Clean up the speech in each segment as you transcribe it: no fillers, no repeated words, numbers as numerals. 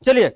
चलिए,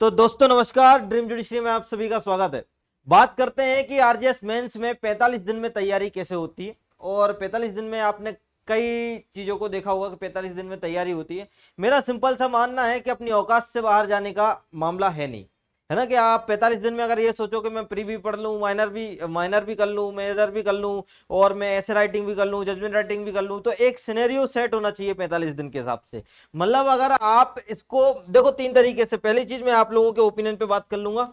तो दोस्तों नमस्कार, ड्रीम जुडिशरी में आप सभी का स्वागत है। बात करते हैं कि आरजीएस मेंस में 45 दिन में तैयारी कैसे होती है। और 45 दिन में आपने कई चीजों को देखा होगा कि 45 दिन में तैयारी होती है। मेरा सिंपल सा मानना है कि अपनी औकात से बाहर जाने का मामला है नहीं, है ना। कि आप 45 दिन में अगर ये सोचो कि मैं प्री भी पढ़ लूँ, माइनर भी कर लूँ, मेजर भी कर लूँ, और मैं ऐसे राइटिंग भी कर लूँ, जजमेंट राइटिंग भी कर लूँ, तो एक सिनेरियो सेट होना चाहिए 45 दिन के हिसाब से। मतलब अगर आप इसको देखो तीन तरीके से, पहली चीज मैं आप लोगों के ओपिनियन पे बात कर लूंगा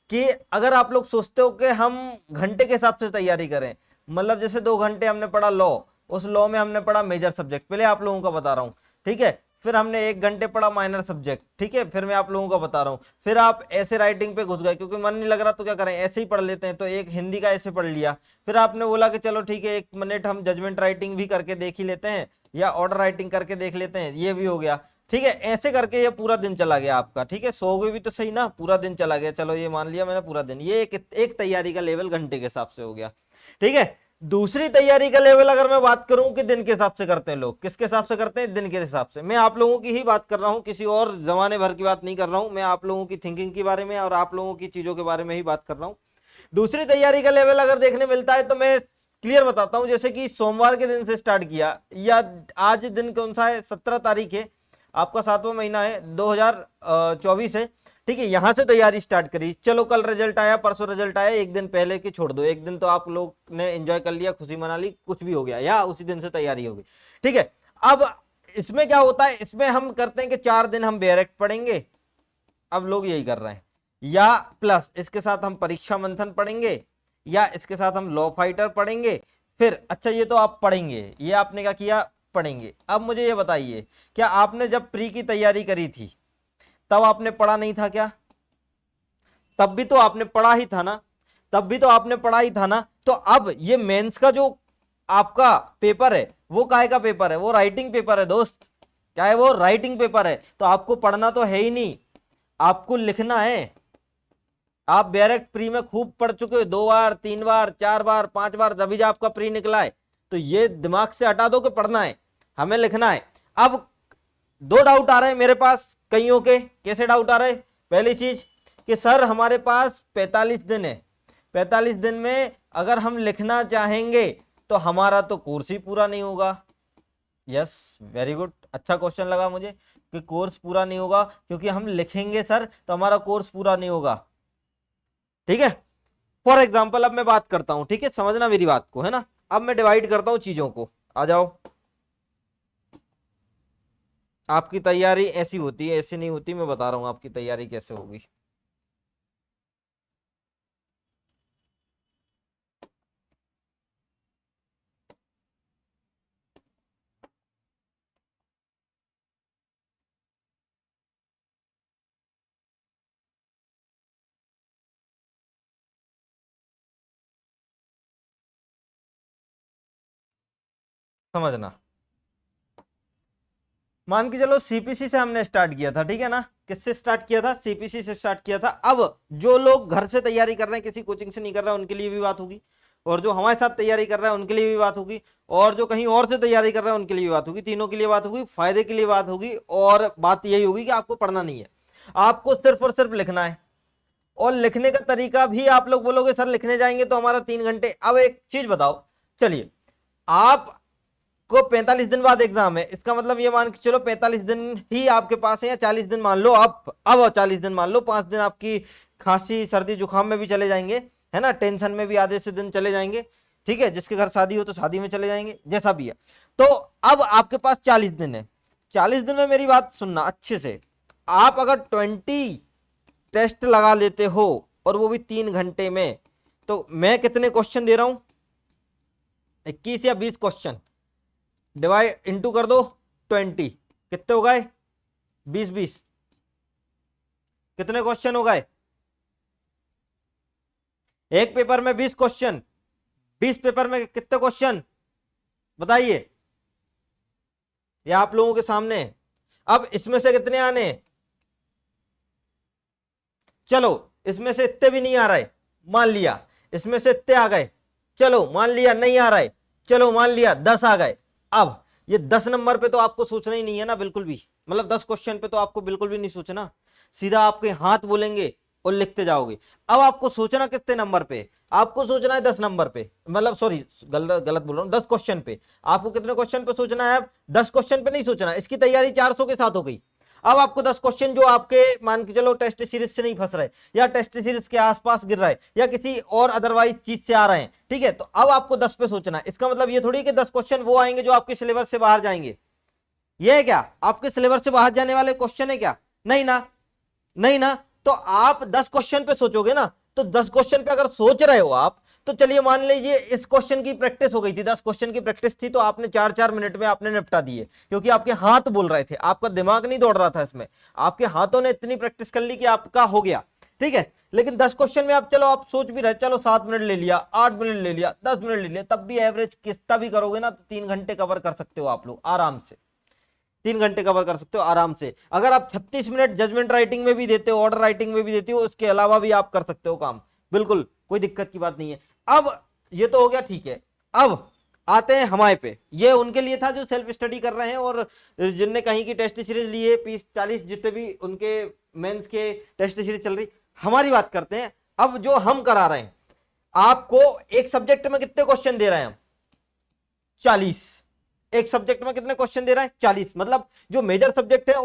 कि अगर आप लोग सोचते हो कि हम घंटे के हिसाब से तैयारी करें, मतलब जैसे 2 घंटे हमने पढ़ा लॉ, उस लॉ में हमने पढ़ा मेजर सब्जेक्ट, पहले आप लोगों का बता रहा हूं, ठीक है। फिर हमने 1 घंटे पढ़ा माइनर सब्जेक्ट, ठीक है, फिर मैं आप लोगों का बता रहा हूं। फिर आप ऐसे राइटिंग पे घुस गए क्योंकि मन नहीं लग रहा तो क्या करें, ऐसे ही पढ़ लेते हैं, तो एक हिंदी का ऐसे पढ़ लिया। फिर आपने बोला कि चलो ठीक है 1 मिनट हम जजमेंट राइटिंग भी करके देख ही लेते हैं, या ऑर्डर राइटिंग करके देख लेते हैं, ये भी हो गया, ठीक है। ऐसे करके ये पूरा दिन चला गया आपका, ठीक है। सोओगे भी तो सही ना, पूरा दिन चला गया, चलो ये मान लिया मैंने पूरा दिन। ये एक तैयारी का लेवल घंटे के हिसाब से हो गया, ठीक है। दूसरी तैयारी का लेवल अगर मैं बात करूं कि दिन के हिसाब से करते हैं लोग, किसके हिसाब से करते हैं, दिन के हिसाब से। मैं आप लोगों की ही बात कर रहा हूं, किसी और जमाने भर की बात नहीं कर रहा हूं, मैं आप लोगों की थिंकिंग के बारे में और आप लोगों की चीजों के बारे में ही बात कर रहा हूं। दूसरी तैयारी का लेवल अगर देखने मिलता है तो मैं क्लियर बताता हूं, जैसे कि सोमवार के दिन से स्टार्ट किया, या आज दिन कौन सा है, 17 तारीख है, आपका 7वां महीना है, 2024 है, ठीक है। यहां से तैयारी स्टार्ट करी, चलो कल रिजल्ट आया, परसों रिजल्ट आया, एक दिन पहले की छोड़ दो, एक दिन तो आप लोग ने एंजॉय कर लिया, खुशी मना ली, कुछ भी हो गया, या उसी दिन से तैयारी होगी, ठीक है। अब इसमें क्या होता है, इसमें हम करते हैं कि 4 दिन हम डायरेक्ट पढ़ेंगे, अब लोग यही कर रहे हैं, या प्लस इसके साथ हम परीक्षा मंथन पढ़ेंगे, या इसके साथ हम लॉ फाइटर पढ़ेंगे। फिर अच्छा ये तो आप पढ़ेंगे, ये आपने क्या किया, पढ़ेंगे। अब मुझे ये बताइए, क्या आपने जब प्री की तैयारी करी थी तब आपने पढ़ा नहीं था क्या? तब भी तो आपने पढ़ा ही था ना, तब भी तो आपने पढ़ा ही था ना। तो अब ये मेंस का जो आपका पेपर है वो काहे का पेपर है, वो राइटिंग पेपर है दोस्त, क्या है वो, राइटिंग पेपर है। तो आपको पढ़ना तो है ही नहीं, आपको लिखना है। आप डायरेक्ट प्री में खूब पढ़ चुके हो, 2 बार 3 बार 4 बार 5 बार, जब भी आपका प्री निकला है, तो ये दिमाग से हटा दो कि पढ़ना है, हमें लिखना है। अब 2 डाउट आ रहे हैं मेरे पास कईयों के, कैसे डाउट आ रहे हैं? पहली चीज कि सर हमारे पास 45 दिन है, 45 दिन में अगर हम लिखना चाहेंगे तो हमारा तो कोर्स ही पूरा नहीं होगा। यस, वेरी गुड, अच्छा क्वेश्चन लगा मुझे कि कोर्स पूरा नहीं होगा, क्योंकि हम लिखेंगे सर तो हमारा कोर्स पूरा नहीं होगा, ठीक है। फॉर एग्जाम्पल अब मैं बात करता हूं, ठीक है, समझना मेरी बात को, है ना। अब मैं डिवाइड करता हूं चीजों को, आ जाओ। आपकी तैयारी ऐसी होती है, ऐसी नहीं होती, मैं बता रहा हूं आपकी तैयारी कैसे होगी। समझना, मान के चलो सीपीसी से हमने स्टार्ट किया था, ठीक है ना। किससे स्टार्ट किया था, सीपीसी से स्टार्ट किया था। अब जो लोग घर से तैयारी कर रहे हैं, किसी कोचिंग से नहीं कर रहे हैं, उनके लिए भी बात होगी, और जो हमारे साथ तैयारी कर रहे हैं उनके लिए भी बात होगी, और जो कहीं और से तैयारी कर रहे हैं उनके लिए भी बात होगी, तीनों के लिए बात होगी, फायदे के लिए बात होगी। और बात यही होगी कि आपको पढ़ना नहीं है, आपको सिर्फ और सिर्फ लिखना है। और लिखने का तरीका भी आप लोग बोलोगे सर लिखने जाएंगे तो हमारा 3 घंटे। अब एक चीज बताओ, चलिए आप को 45 दिन बाद एग्जाम है, इसका मतलब ये मान के चलो 45 दिन ही आपके पास है, या 40 दिन मान लो, अब 40 दिन मान लो, 5 दिन आपकी खांसी सर्दी जुकाम में भी चले जाएंगे, है ना, टेंशन में भी आधे से दिन चले जाएंगे, ठीक है, जिसके घर शादी हो तो शादी में चले जाएंगे, जैसा भी है। तो अब आपके पास 40 दिन है, 40 दिन में मेरी बात सुनना अच्छे से। आप अगर 20 टेस्ट लगा लेते हो, और वो भी 3 घंटे में, तो मैं कितने क्वेश्चन दे रहा हूं, 21 या 20 क्वेश्चन, डिवाइड इंटू कर दो 20, कितने हो गए, 20 20, कितने क्वेश्चन हो गए, एक पेपर में 20 क्वेश्चन, 20 पेपर में कितने क्वेश्चन बताइए, ये आप लोगों के सामने। अब इसमें से कितने आने, चलो इसमें से इतने भी नहीं आ रहे, मान लिया इसमें से इतने आ गए, चलो मान लिया नहीं आ रहे, चलो मान लिया 10 आ गए। अब ये 10 नंबर पे तो आपको सोचना ही नहीं है ना बिल्कुल भी, मतलब 10 क्वेश्चन पे तो आपको बिल्कुल भी नहीं सोचना, सीधा आपके हाथ बोलेंगे और लिखते जाओगे। अब आपको सोचना कितने नंबर पे, आपको सोचना है 10 नंबर पे, मतलब सॉरी गलत गलत बोल रहा हूं, 10 क्वेश्चन पे। आपको कितने क्वेश्चन पे सोचना है? अब 10 क्वेश्चन पे नहीं सोचना, इसकी तैयारी 400 के साथ हो गई। अब आपको 10 क्वेश्चन जो आपके मान के चलो टेस्ट सीरीज से नहीं फंस रहे, या टेस्ट सीरीज के आसपास गिर रहा है, या किसी और अदरवाइज चीज से आ रहे हैं, ठीक है, तो अब आपको 10 पे सोचना है। इसका मतलब ये थोड़ी कि 10 क्वेश्चन वो आएंगे जो आपके सिलेबस से बाहर जाएंगे। ये है क्या आपके सिलेबस से बाहर जाने वाले क्वेश्चन है क्या? नहीं ना, नहीं ना। तो आप 10 क्वेश्चन पे सोचोगे ना, तो 10 क्वेश्चन पे अगर सोच रहे हो आप, तो चलिए मान लीजिए इस क्वेश्चन की प्रैक्टिस हो गई थी, 10 क्वेश्चन की प्रैक्टिस थी, तो आपने 4-4 मिनट में आपने निपटा दिए, क्योंकि आपके हाथ बोल रहे थे, आपका दिमाग नहीं दौड़ रहा था इसमें, आपके हाथों ने इतनी प्रैक्टिस कर ली कि आपका हो गया, ठीक है। लेकिन 10 क्वेश्चन में आप चलो आप सोच भी रहे, चलो 7 मिनट ले लिया, 8 मिनट ले लिया, 10 मिनट ले लिया, तब भी एवरेज कितना भी करोगे ना, तो 3 घंटे कवर कर सकते हो आप लोग आराम से, 3 घंटे कवर कर सकते हो आराम से। अगर आप 36 मिनट जजमेंट राइटिंग में भी देते हो, ऑर्डर राइटिंग में भी देते हो, उसके अलावा भी आप कर सकते हो काम, बिल्कुल कोई दिक्कत की बात नहीं है। अब ये तो हो गया, ठीक है। अब आते हैं हमारे पे, ये उनके लिए था जो सेल्फ स्टडी कर रहे हैं और जिनने कहीं की टेस्ट सीरीज ली है, 30-40 जितने भी उनके मेंस के टेस्ट सीरीज चल रही। हमारी बात करते हैं अब जो हम करा रहे हैं। आपको एक सब्जेक्ट में कितने क्वेश्चन दे रहे हैं हम? 40। एक सब्जेक्ट में कितने क्वेश्चन दे रहा है? 40। मतलब जो मेजर सब्जेक्ट है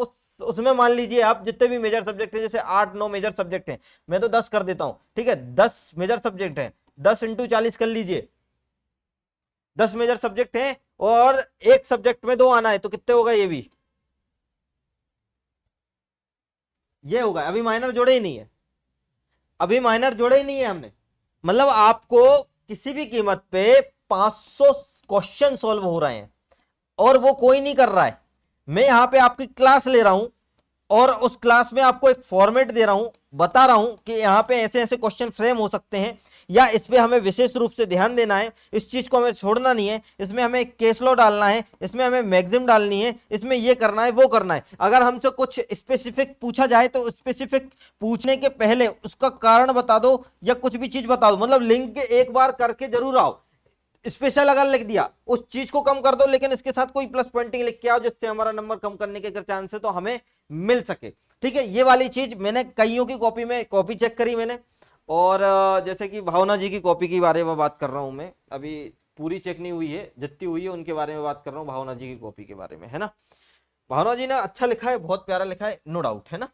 उसमें मान लीजिए आप जितने भी मेजर सब्जेक्ट है, जैसे 8-9 मेजर सब्जेक्ट हैं, मैं तो 10 कर देता हूं, ठीक है, 10 मेजर सब्जेक्ट हैं, 10 इंटू 40 कर लीजिए, 10 मेजर सब्जेक्ट हैं और एक सब्जेक्ट में 2 आना है, तो कितने होगा? ये होगा। अभी माइनर जोड़े ही नहीं है, अभी माइनर जोड़े ही नहीं है हमने। मतलब आपको किसी भी कीमत पे 500 क्वेश्चन सॉल्व हो रहे हैं और वो कोई नहीं कर रहा है। मैं यहां पे आपकी क्लास ले रहा हूं और उस क्लास में आपको एक फॉर्मेट दे रहा हूं, बता रहा हूं कि यहां पे ऐसे ऐसे क्वेश्चन फ्रेम हो सकते हैं, या इस पे हमें विशेष रूप से ध्यान देना है, इस चीज को हमें छोड़ना नहीं है, इसमें हमें केस लॉ डालना है, इसमें हमें मैक्सिम डालनी है, इसमें ये करना है, वो करना है। अगर हमसे कुछ स्पेसिफिक पूछा जाए तो स्पेसिफिक पूछने के पहले उसका कारण बता दो या कुछ भी चीज बता दो, मतलब लिंक एक बार करके जरूर आओ। स्पेशल अगर लिख दिया, उस चीज को कम कर दो, लेकिन इसके साथ कोई प्लस पॉइंटिंग लिख के आओ जिससे हमारा नंबर कम करने के अगर चांस है तो हमें मिल सके, ठीक है। ये वाली चीज मैंने कईयों की कॉपी में कॉपी चेक करी मैंने, और जैसे कि भावना जी की कॉपी के बारे में बात कर रहा हूं मैं, अभी पूरी चेक नहीं हुई है, जितनी हुई है उनके बारे में बात कर रहा हूँ, भावना जी की कॉपी के बारे में, है ना। भावना जी ने अच्छा लिखा है, बहुत प्यारा लिखा है, नो डाउट, है ना।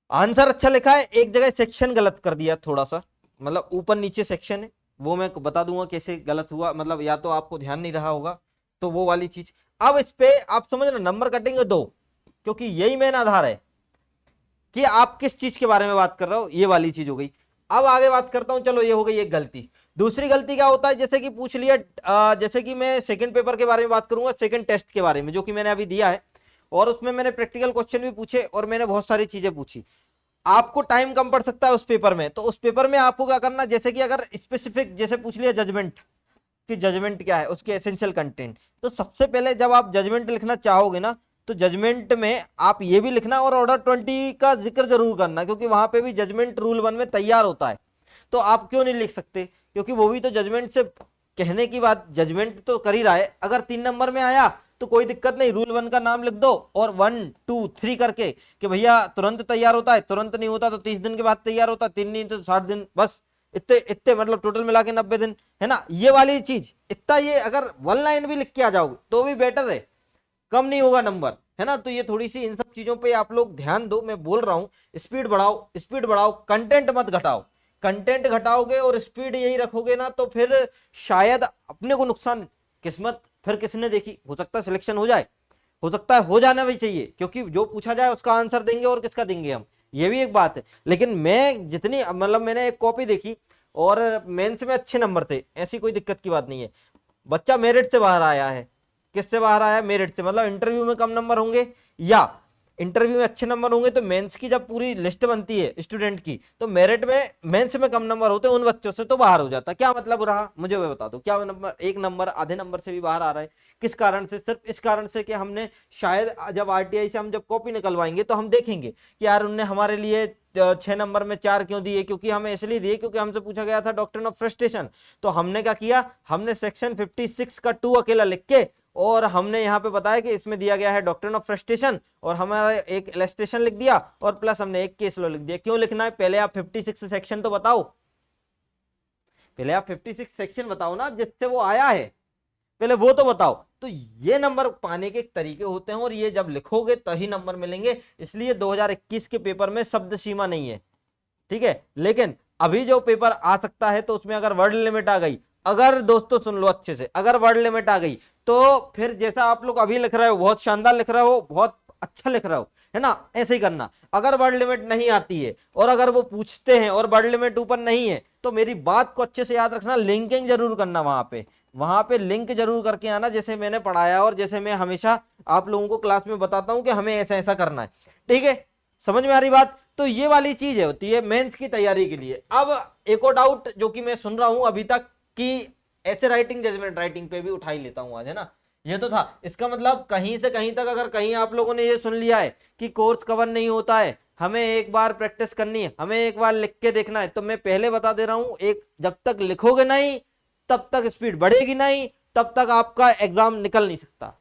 आंसर अच्छा लिखा है, एक जगह सेक्शन गलत कर दिया थोड़ा सा, मतलब ऊपर नीचे सेक्शन है, वो मैं बता दूंगा कैसे गलत हुआ, मतलब या तो आपको ध्यान नहीं रहा होगा, तो वो वाली चीज। अब इस पे आप समझना, नंबर कटेंगे 2, क्योंकि यही मेन आधार है कि आप किस चीज के बारे में बात कर रहे हो, ये वाली चीज हो गई। अब आगे बात करता हूं, चलो ये हो गई एक गलती। दूसरी गलती क्या होता है, जैसे कि पूछ लिया, जैसे कि मैं सेकंड पेपर के बारे में बात करूंगा, सेकंड टेस्ट के बारे में जो कि मैंने अभी दिया है, और उसमें मैंने प्रैक्टिकल क्वेश्चन भी पूछे और मैंने बहुत सारी चीजें पूछी। आपको टाइम कम पड़ सकता है उस पेपर में, तो उस पेपर में आपको क्या करना, जैसे कि अगर स्पेसिफिक जैसे पूछ लिया जजमेंट कि जजमेंट क्या है, उसके एसेंशियल कंटेंट, तो सबसे पहले जब आप जजमेंट लिखना चाहोगे ना, तो जजमेंट में आप ये भी लिखना और ऑर्डर 20 का जिक्र जरूर करना, क्योंकि वहां पे भी जजमेंट रूल 1 में तैयार होता है। तो आप क्यों नहीं लिख सकते, क्योंकि वो भी तो जजमेंट से कहने की बात, जजमेंट तो कर ही रहा है। अगर 3 नंबर में आया तो कोई दिक्कत नहीं, रूल 1 का नाम लिख दो और 1 2 3 करके कि भैया तुरंत तैयार होता है, तुरंत नहीं होता तो 30 दिन के बाद तैयार होता, 3 नहीं तो 60 दिन, बस इतने इतने, मतलब टोटल मिला के 90 दिन, है ना। ये वाली चीज इतना, ये अगर 1 लाइन भी लिख के आ जाओगे तो भी बेटर है, कम नहीं होगा नंबर, है ना। तो ये थोड़ी सी इन सब चीजों पे आप लोग ध्यान दो, मैं बोल रहा हूँ, स्पीड बढ़ाओ, स्पीड बढ़ाओ, कंटेंट मत घटाओ। कंटेंट घटाओगे और स्पीड यही रखोगे ना, तो फिर शायद अपने को नुकसान, किस्मत फिर किसने देखी, हो सकता है सिलेक्शन हो जाए, हो सकता है हो जाना भी चाहिए, क्योंकि जो पूछा जाए उसका आंसर देंगे और किसका देंगे हम, ये भी एक बात है। लेकिन मैं जितनी, मतलब मैंने एक कॉपी देखी और मेंस में अच्छे नंबर थे, ऐसी कोई दिक्कत की बात नहीं है। बच्चा मेरिट से बाहर आया है, किससे बाहर आया? मेरिट से, मतलब इंटरव्यू में कम नंबर होंगे या इंटरव्यू में अच्छे नंबर होंगे, तो मेंस की जब पूरी लिस्ट बनती है स्टूडेंट की, तो मेरिट में मेंस में कम नंबर होते हैं उन बच्चों से, तो बाहर हो जाता। क्या मतलब रहा मुझे वो बता दो, क्या नंबर, एक नंबर आधे नंबर से भी बाहर आ रहा है, किस कारण से? सिर्फ इस कारण से कि हमने शायद जब आरटीआई से हम जब कॉपी निकलवाएंगे तो हम देखेंगे कि यार उनने हमारे लिए 6 नंबर में 4 क्यों दिए, क्योंकि हमें इसलिए दिए क्योंकि हमसे पूछा गया था डॉक्ट्रिन ऑफ फ्रस्ट्रेशन। तो हमने क्या किया, हमने सेक्शन 56 का 2 अकेला लिख के और हमने यहाँ पे बताया कि इसमें दिया गया है डॉक्ट्रिन ऑफ फ्रस्ट्रेशन, और हमारा एक इलस्ट्रेशन लिख दिया और प्लस हमने एक केस लॉ लिख दिया। क्यों लिखना है? पहले आप 56 सेक्शन तो बताओ, पहले आप 56 सेक्शन बताओ ना जिससे वो आया है, पहले वो तो बताओ। तो ये नंबर पाने के तरीके होते हैं और ये जब लिखोगे तभी नंबर मिलेंगे। इसलिए 2021 के पेपर में शब्द सीमा नहीं है, ठीक है। लेकिन अभी जो पेपर आ सकता है तो उसमें अगर वर्ड लिमिट आ गई, अगर दोस्तों सुन लो अच्छे से, अगर वर्ड लिमिट आ गई तो फिर जैसा आप लोग अभी लिख रहे हो बहुत शानदार लिख रहे हो, बहुत अच्छा लिख रहे हो, है ना, ऐसे ही करना। अगर वर्ड लिमिट नहीं आती है और अगर वो पूछते हैं और वर्ड लिमिट ऊपर नहीं है तो मेरी बात को अच्छे से याद रखना, लिंकिंग जरूर करना, वहां पे लिंक जरूर करके आना, जैसे मैंने पढ़ाया और जैसे मैं हमेशा आप लोगों को क्लास में बताता हूं कि हमें ऐसा ऐसा करना है, ठीक है। समझ में आ रही बात? तो ये वाली चीज है होती है मेंस की तैयारी के लिए। अब एक और डाउट जो कि मैं सुन रहा हूं अभी तक कि ऐसे राइटिंग जजमेंट राइटिंग पे भी उठा ही लेता हूं आज, है ना, ये तो था। इसका मतलब कहीं से कहीं तक अगर कहीं आप लोगों ने ये सुन लिया है कि कोर्स कवर नहीं होता है, हमें एक बार प्रैक्टिस करनी है, हमें एक बार लिख के देखना है, तो मैं पहले बता दे रहा हूं, एक जब तक लिखोगे नहीं तब तक स्पीड बढ़ेगी नहीं, तब तक आपका एग्जाम निकल नहीं सकता।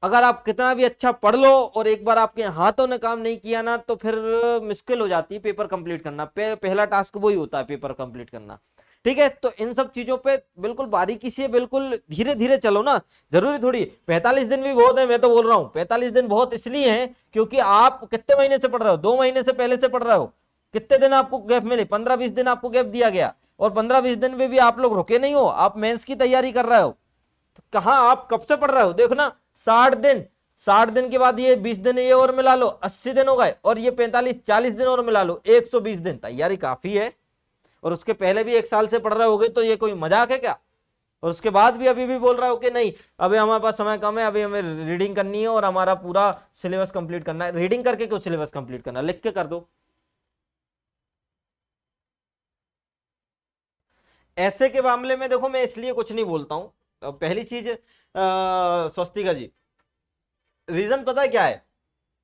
अगर आप कितना भी अच्छा पढ़ लो और एक बार आपके हाथों ने काम नहीं किया ना तो फिर मुश्किल हो जाती है पेपर कंप्लीट करना। पहला टास्क वही होता है, पेपर कंप्लीट करना, ठीक है। तो इन सब चीजों पे बिल्कुल बारीकी से, बिल्कुल धीरे धीरे चलो ना। जरूरी थोड़ी 45 दिन भी बहुत है, मैं तो बोल रहा हूँ 45 दिन बहुत इसलिए है क्योंकि आप कितने महीने से पढ़ रहे हो, 2 महीने से पहले से पढ़ रहे हो, कितने दिन आपको गैप मिले, 15-20 दिन आपको गैप दिया गया, और 15-20 दिन में भी आप लोग रुके नहीं हो, आप मेंस की तैयारी कर रहे हो। तो कहां आप कब से पढ़ रहे हो? देखो ना, 60 दिन, 60 दिन के बाद ये 20 दिन ये और मिला लो, 80 दिन हो गए, और ये 45-40 दिन और मिला लो, 120 दिन। तैयारी काफी है। और उसके पहले भी 1 साल से पढ़ रहे होगे तो ये कोई मजाक है क्या? और उसके बाद भी अभी भी बोल रहा हो कि नहीं अभी हमारे पास समय कम है, अभी हमें रीडिंग करनी है और हमारा पूरा सिलेबस कंप्लीट करना है। रीडिंग करके क्यों सिलेबस कंप्लीट करना, लिख के कर दो। ऐसे के मामले में देखो मैं इसलिए कुछ नहीं बोलता हूं। पहली चीज स्वस्तिका जी, रीजन पता है क्या है?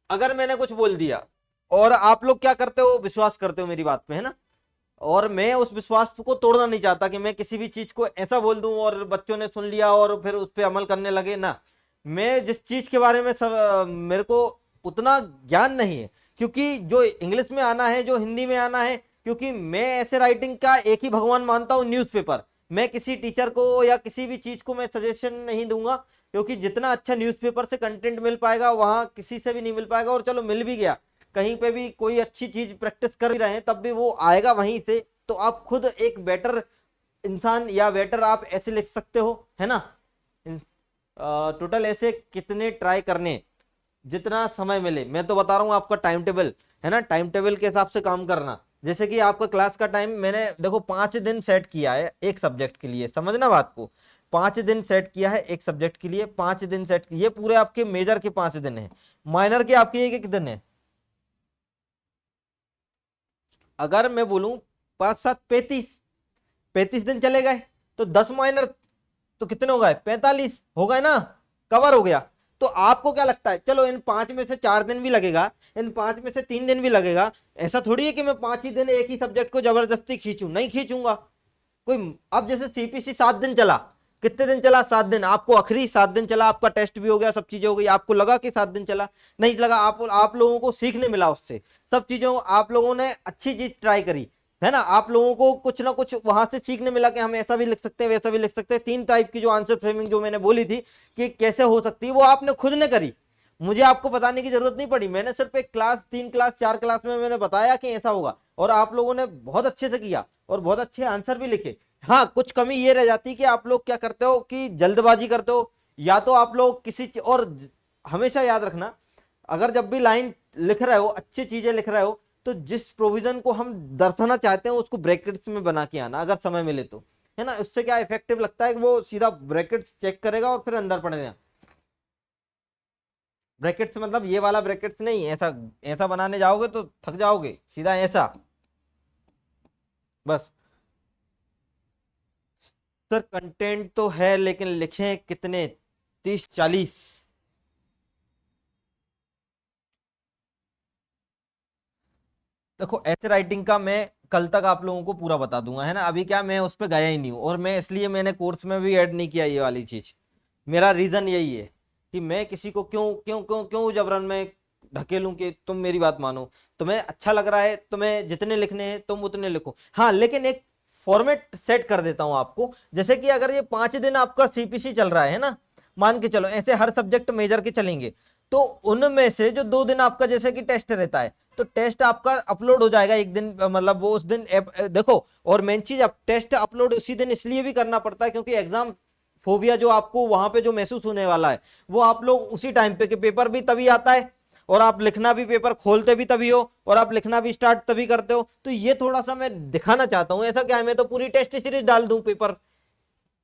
अगर मैंने कुछ बोल दिया और आप लोग क्या करते हो, विश्वास करते हो मेरी बात पे, है ना, और मैं उस विश्वास को तोड़ना नहीं चाहता कि मैं किसी भी चीज को ऐसा बोल दूं और बच्चों ने सुन लिया और फिर उस पर अमल करने लगे ना। मैं जिस चीज के बारे में मेरे को उतना ज्ञान नहीं है, क्योंकि जो इंग्लिश में आना है, जो हिंदी में आना है, क्योंकि मैं ऐसे राइटिंग का एक ही भगवान मानता हूं, न्यूज़पेपर। मैं किसी टीचर को या किसी भी चीज को मैं सजेशन नहीं दूंगा, क्योंकि जितना अच्छा न्यूज़पेपर से कंटेंट मिल पाएगा वहां किसी से भी नहीं मिल पाएगा। और चलो मिल भी गया, कहीं पे भी कोई अच्छी चीज प्रैक्टिस कर रहे हैं तब भी वो आएगा वहीं से। तो आप खुद एक बेटर इंसान या बेटर आप ऐसे लिख सकते हो, है ना। टोटल ऐसे कितने ट्राई करने, जितना समय मिले। मैं तो बता रहा हूँ आपका टाइम टेबल, है ना, टाइम टेबल के हिसाब से काम करना। जैसे कि आपका क्लास का टाइम मैंने देखो 5 दिन सेट किया है एक सब्जेक्ट के लिए, समझना बात को। 5 दिन सेट किया है एक सब्जेक्ट के लिए, 5 दिन सेट, ये पूरे आपके मेजर के 5 दिन है, माइनर के आपके एक दिन है। अगर मैं बोलूं 5-7 35 दिन चले गए तो 10 माइनर तो कितने हो गए, 45 हो गए ना, कवर हो गया। तो आपको क्या लगता है, चलो इन 5 में से 4 दिन भी लगेगा, इन 5 में से 3 दिन भी लगेगा, ऐसा थोड़ी है कि मैं 5 ही दिन एक ही सब्जेक्ट को जबरदस्ती खींचूं, नहीं खींचूंगा कोई। अब जैसे सीपीसी 7 दिन चला, कितने दिन चला, 7 दिन, आपको आखिरी 7 दिन चला, आपका टेस्ट भी हो गया, सब चीजें हो गई, आपको लगा कि 7 दिन चला, नहीं लगा। आप लोगों को सीखने मिला उससे, सब चीजों आप लोगों ने अच्छी चीज ट्राई करी, है ना। आप लोगों को कुछ ना कुछ वहां से सीखने मिला कि हम ऐसा भी लिख सकते हैं, वैसा भी लिख सकते हैं। 3 टाइप की जो आंसर फ्रेमिंग जो मैंने बोली थी कि कैसे हो सकती है, वो आपने खुद ने करी, मुझे आपको बताने की जरूरत नहीं पड़ी। मैंने सिर्फ एक क्लास, 3 क्लास 4 क्लास में मैंने बताया कि ऐसा होगा, और आप लोगों ने बहुत अच्छे से किया और बहुत अच्छे आंसर भी लिखे। हाँ, कुछ कमी ये रह जाती है कि आप लोग क्या करते हो कि जल्दबाजी करते हो, या तो आप लोग और हमेशा याद रखना, अगर जब भी लाइन लिख रहे हो, अच्छी चीजें लिख रहे हो, तो जिस प्रोविजन को हम दर्शाना चाहते हैं उसको ब्रैकेट्स में बना के आना, अगर समय मिले तो, है ना। उससे क्या इफेक्टिव लगता है कि वो सीधा ब्रैकेट्स चेक करेगा और फिर अंदर पढ़ेगा। ब्रैकेट्स मतलब ये वाला ब्रैकेट्स नहीं, ऐसा ऐसा बनाने जाओगे तो थक जाओगे, सीधा ऐसा, बस। सर कंटेंट तो है लेकिन लिखे कितने, 30-40। देखो ऐसे राइटिंग का मैं कल तक आप लोगों को पूरा बता दूंगा, है ना। अभी क्या मैं उस पर गया ही नहीं हूँ, और मैं इसलिए मैंने कोर्स में भी ऐड नहीं किया ये वाली चीज। मेरा रीजन यही है कि मैं किसी को क्यों क्यों क्यों क्यों जबरन में ढकेलूं कि तुम मेरी बात मानो। तुम्हें अच्छा लग रहा है, तुम्हें जितने लिखने हैं तुम उतने लिखो। हाँ, लेकिन एक फॉर्मेट सेट कर देता हूं आपको। जैसे कि अगर ये 5 दिन आपका सीपीसी चल रहा है ना, मान के चलो ऐसे हर सब्जेक्ट मेजर के चलेंगे, तो उनमें से जो 2 दिन आपका जैसे कि टेस्ट रहता है, तो टेस्ट आपका अपलोड हो जाएगा एक दिन, मतलब वो उस दिन देखो। और मेन चीज, अब टेस्ट अपलोड उसी दिन इसलिए भी करना पड़ता है क्योंकि एग्जाम फोबिया जो आपको वहां पे जो महसूस होने वाला है, वो आप लोग उसी टाइम पे, कि पेपर भी तभी आता है और आप लिखना भी, पेपर खोलते भी तभी हो और आप लिखना भी स्टार्ट तभी करते हो। तो ये थोड़ा सा मैं दिखाना चाहता हूं। ऐसा क्या है, मैं तो पूरी टेस्ट सीरीज डाल दूं पेपर,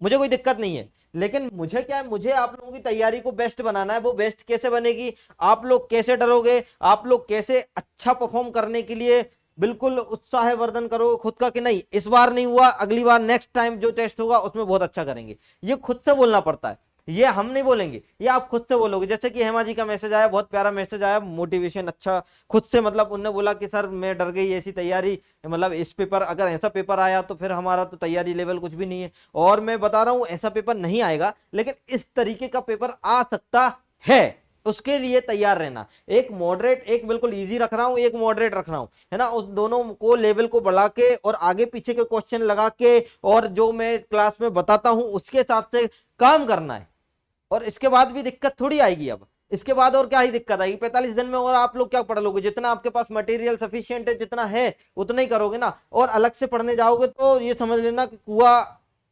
मुझे कोई दिक्कत नहीं है। लेकिन मुझे क्या है, मुझे आप लोगों की तैयारी को बेस्ट बनाना है। वो बेस्ट कैसे बनेगी, आप लोग कैसे डरोगे, आप लोग कैसे अच्छा परफॉर्म करने के लिए बिल्कुल उत्साहवर्धन करो खुद का, कि नहीं इस बार नहीं हुआ, अगली बार नेक्स्ट टाइम जो टेस्ट होगा उसमें बहुत अच्छा करेंगे। ये खुद से बोलना पड़ता है, ये हम नहीं बोलेंगे, ये आप खुद से बोलोगे। जैसे कि हेमा जी का मैसेज आया, बहुत प्यारा मैसेज आया, मोटिवेशन अच्छा खुद से, मतलब उनने बोला कि सर मैं डर गई ऐसी तैयारी, मतलब इस पेपर, अगर ऐसा पेपर आया तो फिर हमारा तो तैयारी लेवल कुछ भी नहीं है। और मैं बता रहा हूं ऐसा पेपर नहीं आएगा, लेकिन इस तरीके का पेपर आ सकता है, उसके लिए तैयार रहना। एक मॉडरेट, एक बिल्कुल इजी रख रहा हूं, एक मॉडरेट रख रहा हूं, है ना। उस दोनों को लेवल को बढ़ा के और आगे पीछे के क्वेश्चन लगा के और जो मैं क्लास में बताता हूं उसके हिसाब से काम करना है। और इसके बाद भी दिक्कत थोड़ी आएगी। अब इसके बाद और क्या ही दिक्कत आएगी 45 दिन में, और आप लोग क्या पढ़ लोगे, जितना आपके पास मटेरियल सफिशिएंट है, जितना है उतना ही करोगे ना। और अलग से पढ़ने जाओगे तो ये समझ लेना कि कुआं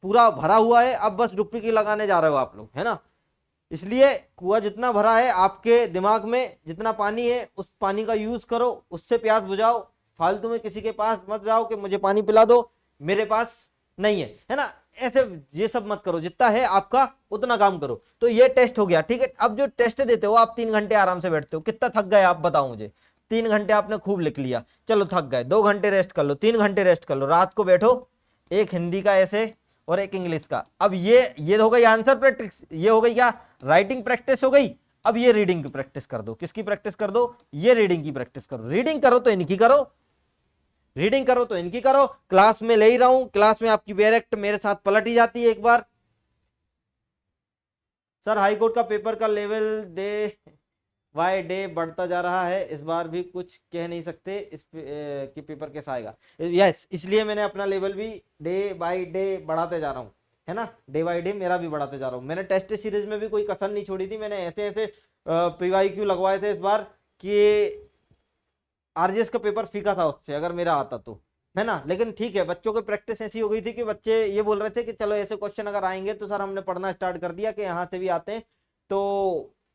पूरा भरा हुआ है, अब बस डुबकी लगाने जा रहे हो आप लोग, है ना। इसलिए कुआं जितना भरा है आपके दिमाग में, जितना पानी है उस पानी का यूज करो, उससे प्यास बुझाओ। फालतू में किसी के पास मत जाओ कि मुझे पानी पिला दो, मेरे पास नहीं है ना। ऐसे ये सब मत करो, जितना है आपका उतना काम करो। तो ये टेस्ट हो गया, ठीक है। अब जो टेस्ट देते हो आप 3 घंटे आराम से बैठते हो, कितना थक गए आप बताओ मुझे। 3 घंटे आपने खूब लिख लिया, चलो थक गए, 2 घंटे रेस्ट कर लो, 3 घंटे रेस्ट कर लो, रात को बैठो, एक हिंदी का ऐसे और एक इंग्लिश का। अब ये हो गई आंसर प्रैक्टिस, ये हो गई क्या, राइटिंग प्रैक्टिस हो गई। अब ये रीडिंग की प्रैक्टिस कर दो, किसकी प्रैक्टिस कर दो, ये रीडिंग की प्रैक्टिस करो। रीडिंग करो तो इनकी करो, रीडिंग करो तो इनकी करो। क्लास में ले ही रहा हूं, क्लास में आपकी डायरेक्ट मेरे साथ पलट ही जाती है एक बार। सर हाईकोर्ट का पेपर का लेवल डे बाय डे बढ़ता जा रहा है, इस बार भी कुछ कह नहीं सकते इस कि पेपर कैसा आएगा। यस, इसलिए मैंने अपना लेवल भी डे बाय डे बढ़ाते जा रहा हूँ, है ना। डे बाय डे मेरा भी बढ़ाते जा रहा हूँ। मैंने टेस्ट सीरीज में भी कोई कसर नहीं छोड़ी थी, मैंने ऐसे ऐसे PYQ लगवाए थे इस बार कि आरजीएस का पेपर फीका था उससे, अगर मेरा आता तो, है ना। लेकिन ठीक है, बच्चों की प्रैक्टिस ऐसी हो गई थी कि बच्चे ये बोल रहे थे कि चलो ऐसे क्वेश्चन अगर आएंगे तो सर हमने पढ़ना स्टार्ट कर दिया कि यहाँ से भी आते हैं तो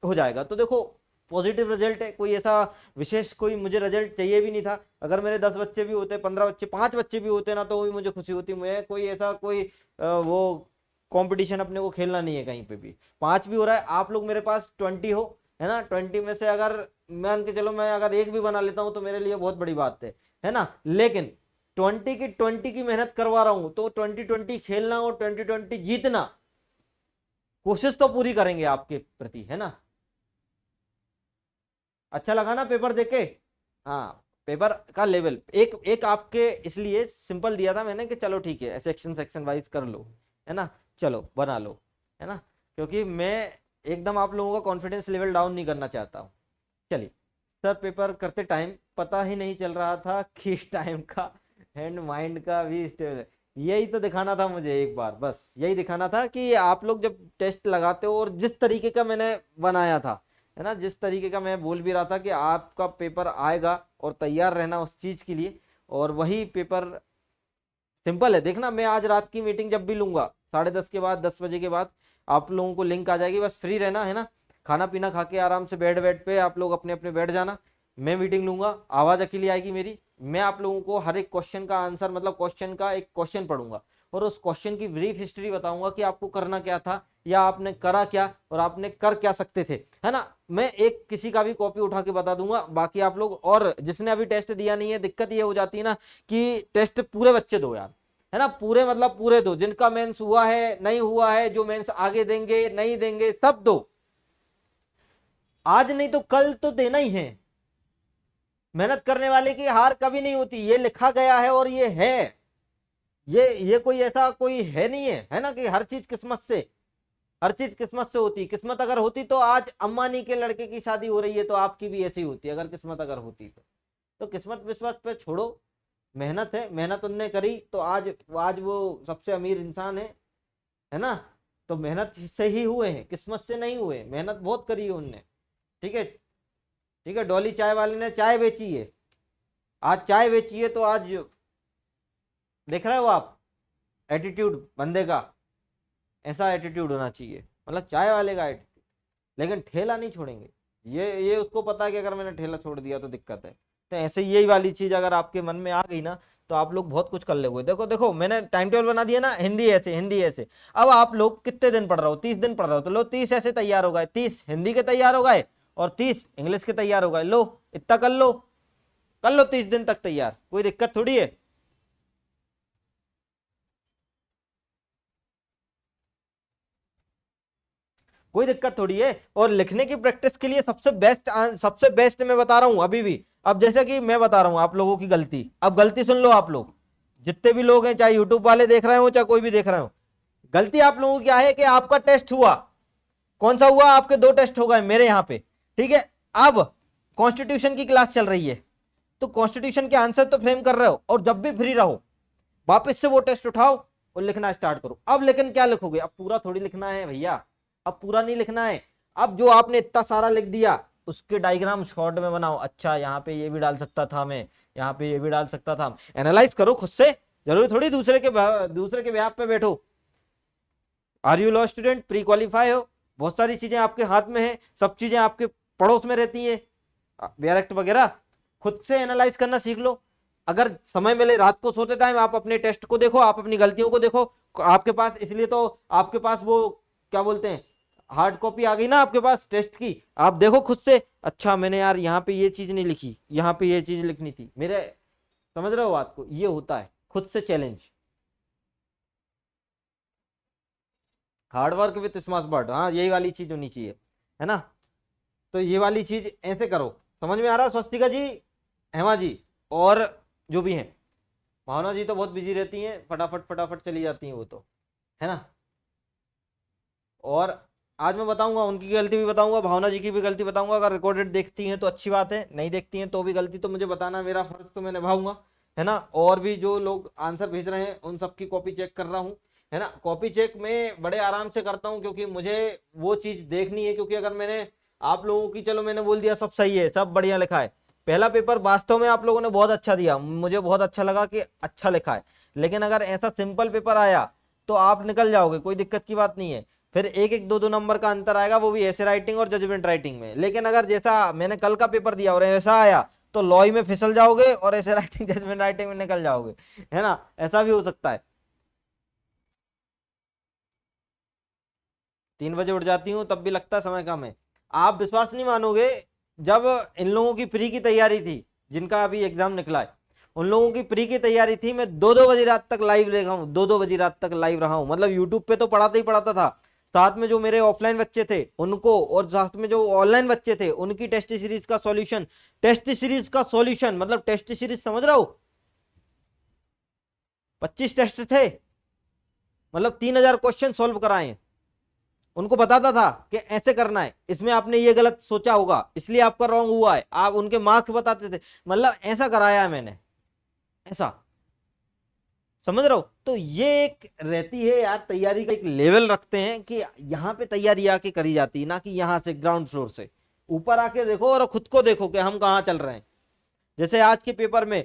हो जाएगा। तो देखो पॉजिटिव रिजल्ट है, कोई ऐसा विशेष कोई मुझे रिजल्ट चाहिए भी नहीं था। अगर मेरे 10 बच्चे भी होते, 15 बच्चे, 5 बच्चे भी होते ना, तो भी मुझे खुशी होती। मैं कोई ऐसा कोई वो कंपटीशन अपने को खेलना नहीं है कहीं पे भी। 5 भी हो रहा है, आप लोग मेरे पास 20 हो, है ना। 20 में से अगर मान के चलो मैं अगर एक भी बना लेता हूं तो मेरे लिए बहुत बड़ी बात है ना। लेकिन 20 की मेहनत करवा रहा हूं, तो 20 खेलना और 20 जीतना, कोशिश तो पूरी करेंगे आपके प्रति, है ना। अच्छा लगा ना पेपर देके। हाँ, पेपर का लेवल एक एक आपके इसलिए सिंपल दिया था मैंने कि चलो ठीक है सेक्शन सेक्शन वाइज कर लो, है ना, चलो बना लो, है ना। क्योंकि मैं एकदम आप लोगों का कॉन्फिडेंस लेवल डाउन नहीं करना चाहता हूँ। चलिए, सर पेपर करते टाइम पता ही नहीं चल रहा था कि टाइम का एंड माइंड का भी स्टेबल है। यही तो दिखाना था मुझे एक बार, बस यही दिखाना था कि आप लोग जब टेस्ट लगाते हो, और जिस तरीके का मैंने बनाया था, है ना, जिस तरीके का मैं बोल भी रहा था कि आपका पेपर आएगा और तैयार रहना उस चीज के लिए, और वही पेपर सिंपल है। देखना, मैं आज रात की मीटिंग जब भी लूंगा 10:30 के बाद, 10 बजे के बाद आप लोगों को लिंक आ जाएगी, बस फ्री रहना, है ना। खाना पीना खा के आराम से बेड पे आप लोग अपने अपने बैठ जाना। मैं मीटिंग लूंगा, आवाज अकेली आएगी मेरी, मैं आप लोगों को हर एक क्वेश्चन का आंसर, मतलब क्वेश्चन का एक क्वेश्चन पढ़ूंगा और उस क्वेश्चन की ब्रीफ हिस्ट्री बताऊंगा कि आपको करना क्या था, या आपने करा क्या और आपने कर क्या सकते थे, है ना। मैं एक किसी का भी कॉपी उठा के बता दूंगा, बाकी आप लोग, और जिसने अभी टेस्ट दिया नहीं है, दिक्कत ये हो जाती है ना कि टेस्ट पूरे बच्चे दो यार, है ना। पूरे मतलब पूरे दो, जिनका मेंस हुआ है नहीं हुआ है, जो मेंस आगे देंगे नहीं देंगे, सब दो। आज नहीं तो कल तो देना ही है। मेहनत करने वाले की हार कभी नहीं होती, ये लिखा गया है और ये है। ये कोई ऐसा कोई है नहीं है ना, कि हर चीज किस्मत से, हर चीज किस्मत से होती है। किस्मत अगर होती तो आज अंबानी के लड़के की शादी हो रही है, तो आपकी भी ऐसी होती अगर किस्मत अगर होती तो किस्मत विस्मत पे छोड़ो, मेहनत है, मेहनत उनने करी तो आज वो सबसे अमीर इंसान है ना। तो मेहनत से ही हुए हैं, किस्मत से नहीं हुए, मेहनत बहुत करी है उनने। ठीक है, ठीक है। डॉली चाय वाले ने चाय बेची है, आज चाय बेची है तो आज देख रहे हो आप एटीट्यूड बंदे का, ऐसा एटीट्यूड होना चाहिए, मतलब चाय वाले का एटीट्यूड। लेकिन ठेला नहीं छोड़ेंगे, ये उसको पता है कि अगर मैंने ठेला छोड़ दिया तो दिक्कत है। तो ऐसे यही वाली चीज अगर आपके मन में आ गई ना, तो आप लोग बहुत कुछ कर लोगे। देखो देखो मैंने टाइम टेबल बना दिया ना, हिंदी ऐसे, हिंदी ऐसे। अब आप लोग कितने दिन पढ़ रहे हो, 30 दिन पढ़ रहे हो, तो लो 30 ऐसे तैयार हो गए, 30 हिंदी के तैयार हो गए और 30 इंग्लिश के तैयार हो गए। लो इतना कर लो 30 दिन तक तैयार, कोई दिक्कत थोड़ी है। कोई दिक्कत थोड़ी है। और लिखने की प्रैक्टिस के लिए सबसे बेस्ट मैं बता रहा हूं अभी भी। अब जैसे कि मैं बता रहा हूं आप लोगों की गलती, अब गलती सुन लो आप लोग, जितने भी लोग हैं, चाहे यूट्यूब वाले देख रहे हो चाहे कोई भी देख रहे हो। गलती आप लोगों की क्या है कि आपका टेस्ट हुआ, कौन सा हुआ, आपके 2 टेस्ट हो गए मेरे यहाँ पे, ठीक है। अब कॉन्स्टिट्यूशन की क्लास चल रही है, तो कॉन्स्टिट्यूशन के आंसर तो फ्रेम कर रहे हो, और जब भी फ्री रहो वापस से वो टेस्ट उठाओ और लिखना स्टार्ट करो। अब लेकिन क्या लिखोगे, अब पूरा थोड़ी लिखना है भैया, अब पूरा नहीं लिखना है। अब जो आपने इतना सारा लिख दिया उसके डायग्राम शॉर्ट में बनाओ, अच्छा यहाँ पे ये भी डाल सकता था मैं, यहाँ पे ये भी डाल सकता था। एनालाइज करो खुद से, जरूरी थोड़ी दूसरे के बेहाफ पे बैठो। Are you law student, pre qualify हो, बहुत सारी चीजें आपके हाथ में है, सब चीजें आपके पड़ोस में रहती है, डायरेक्ट वगैरह। खुद से एनालाइज करना सीख लो। अगर समय मिले रात को सोते टाइम आप अपने टेस्ट को देखो, आप अपनी गलतियों को देखो। आपके पास इसलिए तो आपके पास वो क्या बोलते हैं, हार्ड कॉपी आ गई ना आपके पास टेस्ट की, आप देखो खुद से, अच्छा मैंने यार यहाँ पे ये चीज नहीं लिखी, यहाँ पे ये चीज लिखनी थी मेरे। समझ रहे हो बात को, ये होता है खुद से challenge. Hard work with smart word, हाँ यही वाली चीज होनी चाहिए, है ना। तो ये वाली चीज ऐसे करो। समझ में आ रहा है स्वस्तिका जी, हेमा जी, और जो भी हैं, भावना जी तो बहुत बिजी रहती हैं, फटाफट फटाफट चली जाती हैं वो तो, है ना। और आज मैं बताऊंगा उनकी गलती भी बताऊंगा, भावना जी की भी गलती बताऊंगा। अगर रिकॉर्डेड देखती हैं तो अच्छी बात है, नहीं देखती हैं तो भी गलती तो मुझे बताना, मेरा फर्ज तो मैं निभाऊंगा, है ना। और भी जो लोग आंसर भेज रहे हैं उन सबकी कॉपी चेक कर रहा हूँ, है ना। कॉपी चेक मैं बड़े आराम से करता हूँ क्योंकि मुझे वो चीज देखनी है। क्योंकि अगर मैंने आप लोगों की, चलो मैंने बोल दिया सब सही है, सब बढ़िया लिखा है, पहला पेपर वास्तव में आप लोगों ने बहुत अच्छा दिया, मुझे बहुत अच्छा लगा कि अच्छा लिखा है। लेकिन अगर ऐसा सिंपल पेपर आया तो आप निकल जाओगे, कोई दिक्कत की बात नहीं है। फिर एक एक दो दो नंबर का अंतर आएगा, वो भी ऐसे राइटिंग और जजमेंट राइटिंग में। लेकिन अगर जैसा मैंने कल का पेपर दिया और ऐसा आया तो लॉ में फिसल जाओगे और ऐसे राइटिंग जजमेंट राइटिंग में निकल जाओगे, है ना। ऐसा भी हो सकता है। 3 बजे उठ जाती हूँ तब भी लगता है समय कम है। आप विश्वास नहीं मानोगे, जब इन लोगों की प्री की तैयारी थी, जिनका अभी एग्जाम निकला है, उन लोगों की प्री की तैयारी थी, मैं 2-2 बजे रात तक लाइव रहा हूँ, 2-2 बजे रात तक लाइव रहा हूँ। मतलब यूट्यूब पे तो पढ़ाता ही पढ़ाता था, साथ में जो मेरे ऑफलाइन बच्चे थे उनको, और साथ में जो ऑनलाइन बच्चे थे उनकी टेस्ट सीरीज का सॉल्यूशन मतलब टेस्ट सीरीज समझ रहा हो, 25 टेस्ट थे, मतलब 3,000 क्वेश्चन सॉल्व कराए हैं। उनको बताता था कि ऐसे करना है, इसमें आपने ये गलत सोचा होगा इसलिए आपका रॉन्ग हुआ है, आप उनके मार्क्स बताते थे। मतलब ऐसा कराया है मैंने, ऐसा, समझ रहे हो। तो ये एक रहती है यार, तैयारी का एक लेवल रखते हैं कि यहाँ पे तैयारी आके करी जाती है, ना कि यहाँ से ग्राउंड फ्लोर से। ऊपर आके देखो और खुद को देखो कि हम कहाँ चल रहे हैं। जैसे आज के पेपर में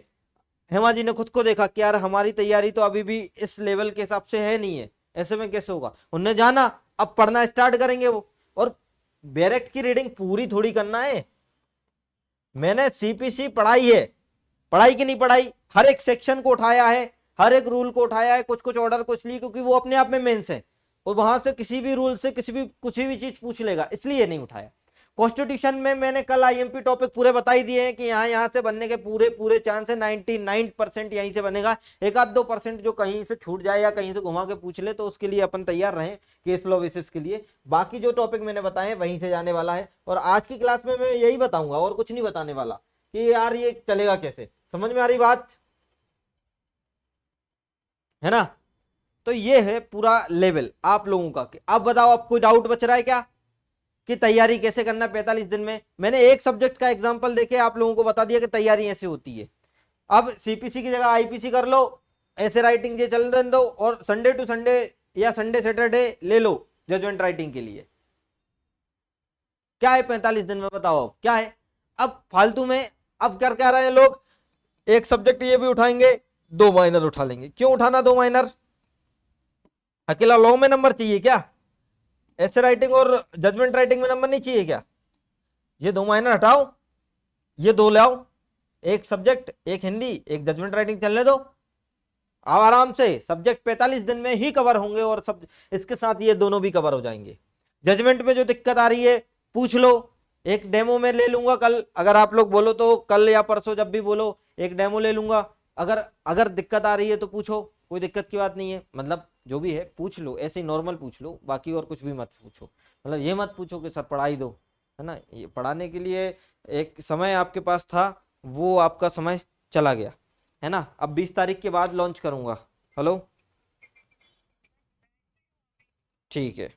हेमा जी ने खुद को देखा कि यार हमारी तैयारी तो अभी भी इस लेवल के हिसाब से है नहीं है, ऐसे में कैसे होगा। उनने जाना, अब पढ़ना स्टार्ट करेंगे वो। और बैरेक्ट की रीडिंग पूरी थोड़ी करना है, मैंने सीपीसी पढ़ाई है, पढ़ाई की नहीं पढ़ाई, हर एक सेक्शन को उठाया है, हर एक रूल को उठाया है, कुछ कुछ ऑर्डर कुछ ली, क्योंकि वो अपने आप में मेंस है और वहां से किसी भी रूल से कुछ भी चीज पूछ लेगा, इसलिए नहीं उठाया। कॉन्स्टिट्यूशन में मैंने कल आईएमपी टॉपिक पूरे बता ही दिए हैं कि यहाँ से बनने के पूरे पूरे चांस है, 99% यहीं से बनेगा। 1-2% जो कहीं से छूट जाए या कहीं से घुमा के पूछ ले तो उसके लिए अपन तैयार रहें केस लॉ बेसिस के लिए। बाकी जो टॉपिक मैंने बताए हैं वहीं से जाने वाला है। और आज की क्लास में मैं यही बताऊंगा और कुछ नहीं बताने वाला कि यार ये चलेगा कैसे। समझ में आ रही बात, है ना। तो ये है पूरा लेवल आप लोगों का। अब बताओ, आप कोई डाउट बच रहा है क्या कि तैयारी कैसे करना 45 दिन में? मैंने एक सब्जेक्ट का एग्जांपल देके आप लोगों को बता दिया कि तैयारी ऐसे होती है। अब सीपीसी की जगह आईपीसी कर लो, ऐसे राइटिंग ये चल दो, और संडे टू संडे या संडे सैटरडे ले लो जजमेंट राइटिंग के लिए। क्या है 45 दिन में? बताओ अब क्या है। अब फालतू में अब कर क्या रहे हैं लोग, एक सब्जेक्ट ये भी उठाएंगे, 2 माइनर उठा लेंगे। क्यों उठाना 2 माइनर? अकेला लॉ में नंबर चाहिए क्या? ऐसे राइटिंग और जजमेंट राइटिंग में नंबर नहीं चाहिए क्या? ये 2 माइनर हटाओ, ये 2 लाओ, एक सब्जेक्ट, एक हिंदी, एक जजमेंट राइटिंग चलने दो। अब आराम से सब्जेक्ट 45 दिन में ही कवर होंगे, और सब इसके साथ ये दोनों भी कवर हो जाएंगे। जजमेंट में जो दिक्कत आ रही है पूछ लो, एक डेमो में ले लूंगा कल, अगर आप लोग बोलो तो कल या परसों जब भी बोलो एक डेमो ले लूंगा। अगर अगर दिक्कत आ रही है तो पूछो, कोई दिक्कत की बात नहीं है। मतलब जो भी है पूछ लो, ऐसे ही नॉर्मल पूछ लो, बाकी और कुछ भी मत पूछो। मतलब ये मत पूछो कि सर पढ़ाई दो, है ना। ये पढ़ाने के लिए एक समय आपके पास था, वो आपका समय चला गया, है ना। अब 20 तारीख के बाद लॉन्च करूंगा। हेलो, ठीक है,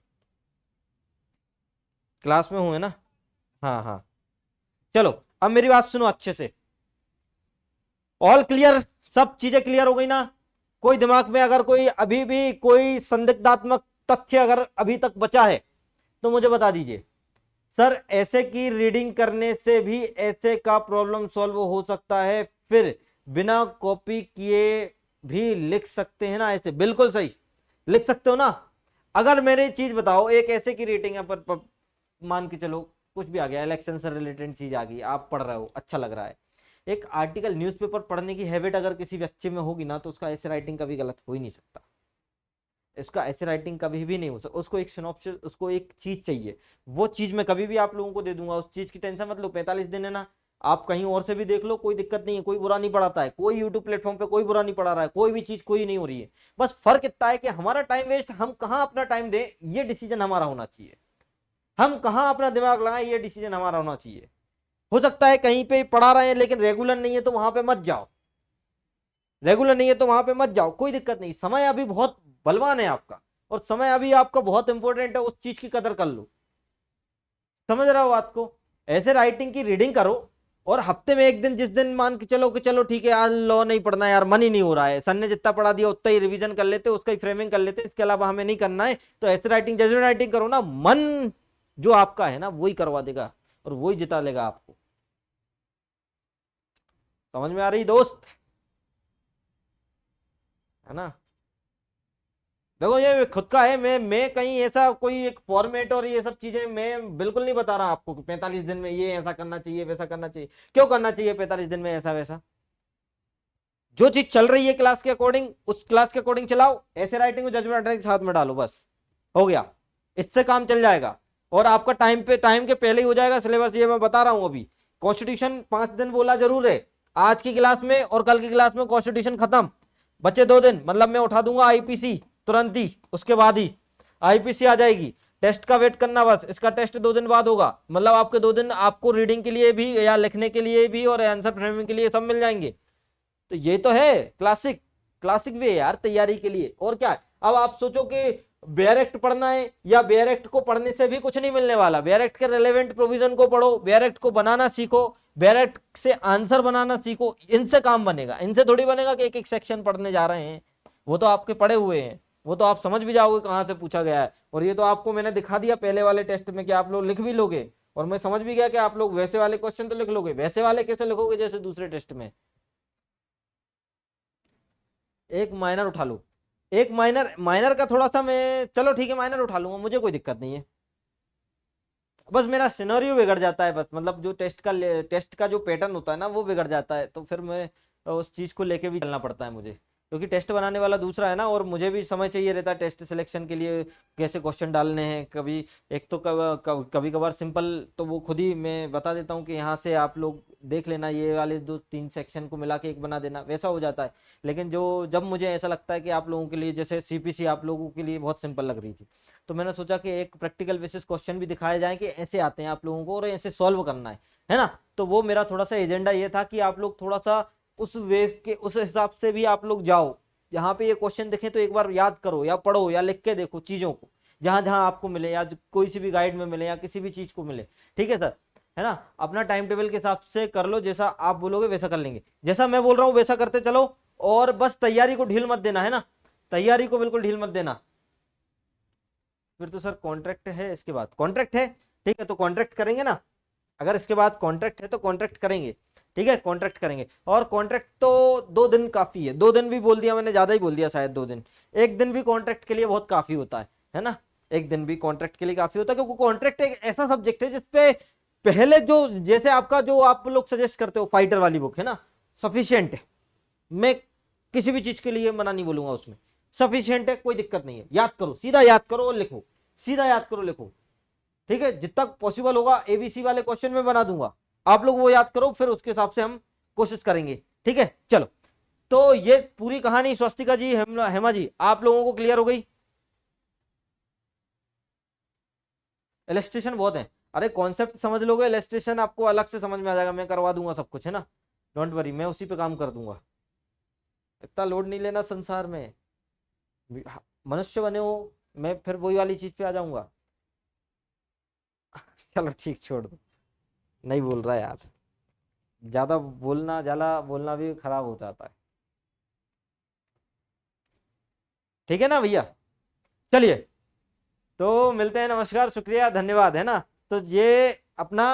क्लास में हूँ, है ना। हाँ हाँ, चलो अब मेरी बात सुनो अच्छे से। All clear? सब चीजें क्लियर हो गई ना? कोई दिमाग में अगर कोई अभी भी कोई संदिग्धात्मक तथ्य अगर अभी तक बचा है तो मुझे बता दीजिए। सर ऐसे की रीडिंग करने से भी ऐसे का प्रॉब्लम सॉल्व हो सकता है, फिर बिना कॉपी किए भी लिख सकते हैं ना? ऐसे बिल्कुल सही लिख सकते हो ना। अगर मेरी चीज बताओ, एक ऐसे की रेटिंग है पर मान के चलो कुछ भी आ गया, इलेक्शन से रिलेटेड चीज आ गई, आप पढ़ रहे हो, अच्छा लग रहा है। एक आर्टिकल न्यूज़पेपर पढ़ने की हैबिट अगर किसी बच्चे में होगी ना, तो उसका ऐसे राइटिंग कभी गलत हो ही नहीं सकता। इसका ऐसे राइटिंग कभी भी नहीं हो सकता। उसको एक सिनॉप्सिस, उसको एक चीज चाहिए, वो चीज मैं कभी भी आप लोगों को दे दूंगा, उस चीज की टेंशन मत लो। 45 दिन है ना, आप कहीं और से भी देख लो, कोई दिक्कत नहीं है, कोई बुरा नहीं पढ़ाता है, कोई यूट्यूब प्लेटफॉर्म पे कोई बुरा नहीं पढ़ा रहा है, कोई भी चीज कोई नहीं हो रही है। बस फर्क इतना है कि हमारा टाइम वेस्ट हम कहाँ अपना टाइम दें, ये डिसीजन हमारा होना चाहिए। हम कहाँ अपना दिमाग लगाएं, ये डिसीजन हमारा होना चाहिए। हो सकता है कहीं पे पढ़ा रहे हैं लेकिन रेगुलर नहीं है, तो वहां पे मत जाओ। रेगुलर नहीं है तो वहां पे मत जाओ, कोई दिक्कत नहीं। समय अभी बहुत बलवान है आपका, और समय अभी आपका बहुत इंपॉर्टेंट है, उस चीज की कदर कर लो। समझ रहे हो बात को? ऐसे राइटिंग की रीडिंग करो, और हफ्ते में एक दिन, जिस दिन मान के चलो कि चलो ठीक है आज लॉ नहीं पढ़ना है यार, मन ही नहीं हो रहा है, सर ने जितना पढ़ा दिया उतना ही रिवीजन कर लेते, उसका ही फ्रेमिंग कर लेते, इसके अलावा हमें नहीं करना है, तो ऐसे राइटिंग जजमेंट राइटिंग करो ना। मन जो आपका है ना वही करवा देगा, और वही जिता लेगा आपको। समझ में आ रही दोस्त? है ना। देखो ये खुद का है, मैं कहीं ऐसा कोई एक फॉर्मेट और ये सब चीजें मैं बिल्कुल नहीं बता रहा आपको कि 45 दिन में ये ऐसा करना चाहिए, वैसा करना चाहिए। क्यों करना चाहिए 45 दिन में ऐसा वैसा? जो चीज चल रही है क्लास के अकॉर्डिंग, उस क्लास के अकॉर्डिंग चलाओ। ऐसे राइटिंग को जजमेंट राइटिंग साथ में डालो, बस हो गया, इससे काम चल जाएगा। और आपका टाइम के पहले ही हो जाएगा सिलेबस, ये मैं बता रहा हूं अभी। कॉन्स्टिट्यूशन 5 दिन बोला जरूर है, आज की क्लास में और कल की क्लास में कॉन्स्टिट्यूशन खत्म, बचे 2 दिन। मतलब मैं उठा दूंगा आईपीसी तुरंत ही, उसके बाद ही आईपीसी आ जाएगी। टेस्ट का वेट करना बस, इसका टेस्ट 2 दिन बाद होगा। मतलब आपके 2 दिन आपको रीडिंग के लिए भी या लिखने के लिए भी और आंसर फ्रेमिंग के लिए सब मिल जाएंगे। तो ये तो है क्लासिक, क्लासिक वे यार तैयारी के लिए। और क्या है? अब आप सोचो कि बेयरएक्ट पढ़ना है, या बेयरएक्ट को पढ़ने से भी कुछ नहीं मिलने वाला। बेयरएक्ट के रेलेवेंट प्रोविजन को पढ़ो, बेयरएक्ट को बनाना सीखो, बेयरएक्ट से आंसर बनाना सीखो, इनसे काम बनेगा। इनसे थोड़ी बनेगा कि एक एक सेक्शन पढ़ने जा रहे हैं, वो तो आपके पढ़े हुए हैं, वो तो आप समझ भी जाओगे कहां से पूछा गया है। और ये तो आपको मैंने दिखा दिया पहले वाले टेस्ट में कि आप लोग लिख भी लोगे, और मैं समझ भी गया कि आप लोग वैसे वाले क्वेश्चन तो लिख लोगे। वैसे वाले कैसे लिखोगे जैसे दूसरे टेस्ट में? एक माइनर उठा लो, एक माइनर, माइनर का थोड़ा सा मैं, चलो ठीक है माइनर उठा लूंगा, मुझे कोई दिक्कत नहीं है। बस मेरा सिनेरियो बिगड़ जाता है, बस मतलब जो टेस्ट का जो पैटर्न होता है ना वो बिगड़ जाता है, तो फिर मैं उस चीज को लेके भी चलना पड़ता है मुझे, क्योंकि टेस्ट बनाने वाला दूसरा है ना, और मुझे भी समय चाहिए रहता है टेस्ट सिलेक्शन के लिए, कैसे क्वेश्चन डालने हैं। कभी एक तो कभी कभार सिंपल, तो वो खुद ही मैं बता देता हूँ कि यहाँ से आप लोग देख लेना, ये वाले 2-3 सेक्शन को मिला के एक बना देना, वैसा हो जाता है। लेकिन जो जब मुझे ऐसा लगता है कि आप लोगों के लिए, जैसे सीपीसी आप लोगों के लिए बहुत सिंपल लग रही थी, तो मैंने सोचा कि एक प्रैक्टिकल बेसिस क्वेश्चन भी दिखाए जाए कि ऐसे आते हैं आप लोगों को और ऐसे सॉल्व करना है ना। तो वो मेरा थोड़ा सा एजेंडा ये था कि आप लोग थोड़ा सा उस वेव के उस हिसाब से भी आप लोग जाओ, यहाँ पे ये क्वेश्चन देखें तो एक बार याद करो या पढ़ो या लिख के देखो चीजों को, जहां जहां आपको मिले या कोई सी भी गाइड में मिले या किसी भी चीज को मिले। ठीक है सर, है ना। अपना टाइम टेबल के हिसाब से कर लो, जैसा आप बोलोगे वैसा कर लेंगे, जैसा मैं बोल रहा हूँ वैसा करते चलो। और बस तैयारी को ढील मत देना, है ना, तैयारी को बिल्कुल ढील मत देना। फिर तो सर कॉन्ट्रैक्ट है, इसके बाद कॉन्ट्रैक्ट है, ठीक है, तो कॉन्ट्रैक्ट करेंगे ना। अगर इसके बाद कॉन्ट्रैक्ट है तो कॉन्ट्रैक्ट करेंगे, ठीक है, कॉन्ट्रैक्ट करेंगे। और कॉन्ट्रैक्ट तो 2 दिन काफी है, 2 दिन भी बोल दिया मैंने, ज्यादा ही बोल दिया शायद 2 दिन। 1 दिन भी कॉन्ट्रैक्ट के लिए बहुत काफी होता है ना। 1 दिन भी कॉन्ट्रैक्ट के लिए काफी होता है, क्योंकि कॉन्ट्रैक्ट एक ऐसा सब्जेक्ट है जिसपे पहले जो, जैसे आपका जो आप लोग सजेस्ट करते हो फाइटर वाली बुक है ना, सफिशियंट है। मैं किसी भी चीज के लिए मना नहीं बोलूंगा, उसमें सफिशियंट है, कोई दिक्कत नहीं है। याद करो, सीधा याद करो और लिखो, सीधा याद करो लिखो, ठीक है। जितना पॉसिबल होगा एबीसी वाले क्वेश्चन में बना दूंगा, आप लोग वो याद करो, फिर उसके हिसाब से हम कोशिश करेंगे, ठीक है। चलो, तो ये पूरी कहानी स्वस्तिका जी, हेमा जी, आप लोगों को क्लियर हो गई। इलस्ट्रेशन बहुत है, अरे कॉन्सेप्ट समझ लोगे, इलस्ट्रेशन आपको अलग से समझ में आ जाएगा, मैं करवा दूंगा सब कुछ, है ना, डोंट वरी, मैं उसी पे काम कर दूंगा। इतना लोड नहीं लेना संसार में, मनुष्य बने हो, मैं फिर वही वाली चीज पे आ जाऊंगा। चलो ठीक, छोड़ दो, नहीं बोल रहा यार, ज्यादा बोलना, ज्यादा बोलना भी खराब हो जाता है, ठीक है ना भैया। चलिए, तो मिलते हैं, नमस्कार, शुक्रिया, धन्यवाद, है ना। तो ये अपना